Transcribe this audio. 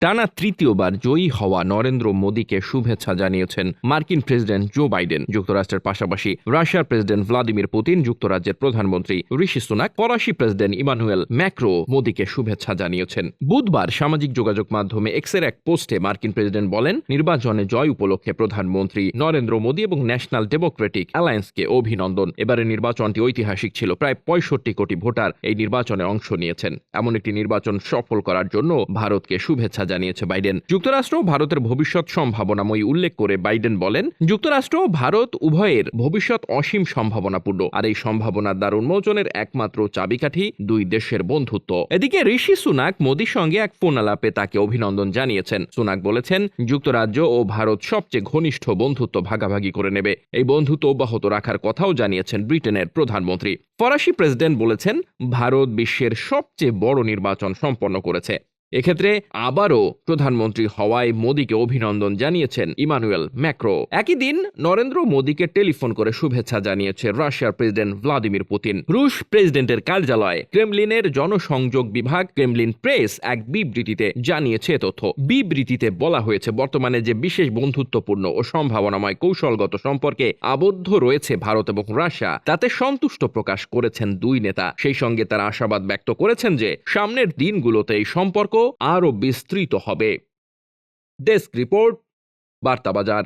টানা তৃতীয়বার জয়ী হওয়া নরেন্দ্র মোদীকে শুভেচ্ছা জানিয়েছেন মার্কিন প্রেসিডেন্ট জো বাইডেন। যুক্তরাষ্ট্রের পাশাপাশি রাশিয়ার প্রেসিডেন্ট ভ্লাদিমির পুতিন, যুক্তরাজ্যের প্রধানমন্ত্রী ঋষি সুনাক, ফরাসি প্রেসিডেন্ট ইমানুয়েল ম্যাক্রো মোদীকে শুভেচ্ছা জানিয়েছেন। বুধবার সামাজিক যোগাযোগ মাধ্যমে এক্সের এক পোস্টে মার্কিন প্রেসিডেন্ট বলেন, নির্বাচনে জয় উপলক্ষে প্রধানমন্ত্রী নরেন্দ্র মোদী এবং ন্যাশনাল ডেমোক্রেটিক অ্যালায়েন্সকে অভিনন্দন। এবারের নির্বাচনটি ঐতিহাসিক ছিল। প্রায় 65 কোটি ভোটার এই নির্বাচনে অংশ নিয়েছেন। এমন একটি নির্বাচন সফল করার জন্য ভারতকে শুভেচ্ছা জানিয়েছে বাইডেন। যুক্তরাষ্ট্র ভারতের ভবিষ্যৎ সম্ভাবনাময়ী উল্লেখ করে বাইডেন বলেন, যুক্তরাষ্ট্র ভারত উভয়ের ভবিষ্যৎ অসীম সম্ভাবনাপূর্ণ, আর এই সম্ভাবনার দ্বার উন্মোচনের একমাত্র চাবিকাঠি দুই দেশের বন্ধুত্ব। এদিকে ঋষি সুনাক মোদীর সঙ্গে এক ফোন আলাপে তাকে অভিনন্দন জানিয়েছেন। সুনাক বলেছেন, যুক্তরাজ্য ও ভারত সবচেয়ে ঘনিষ্ঠ বন্ধুত্ব ভাগাভাগি করে নেবে। এই বন্ধুত্ব অব্যাহত রাখার কথাও জানিয়েছেন ব্রিটেনের প্রধানমন্ত্রী। ফরাসি প্রেসিডেন্ট বলেছেন, ভারত বিশ্বের সবচেয়ে বড় নির্বাচন সম্পন্ন করেছে। এক্ষেত্রে আবারও প্রধানমন্ত্রী হওয়ায় মোদীকে অভিনন্দন জানিয়েছেন ইমানুয়েল ম্যাক্রো। একই দিন নরেন্দ্র মোদীকে টেলিফোন করে শুভেচ্ছা জানিয়েছে রাশিয়ার প্রেসিডেন্ট ভ্লাদিমির পুতিন। রুশ প্রেসিডেন্টের কার্যালয় ক্রেমলিনের জনসংযোগ বিভাগ ক্রেমলিন প্রেস এক বিবৃতিতে জানিয়েছে তথ্য। বিবৃতিতে বলা হয়েছে, বর্তমানে যে বিশেষ বন্ধুত্বপূর্ণ ও সম্ভাবনাময় কৌশলগত সম্পর্কে আবদ্ধ রয়েছে ভারত এবং রাশিয়া, তাতে সন্তুষ্ট প্রকাশ করেছেন দুই নেতা। সেই সঙ্গে তারা আশাবাদ ব্যক্ত করেছেন যে সামনের দিনগুলোতে এই সম্পর্ক আরও বিস্তৃত হবে। Desk report, বার্তাবাজার।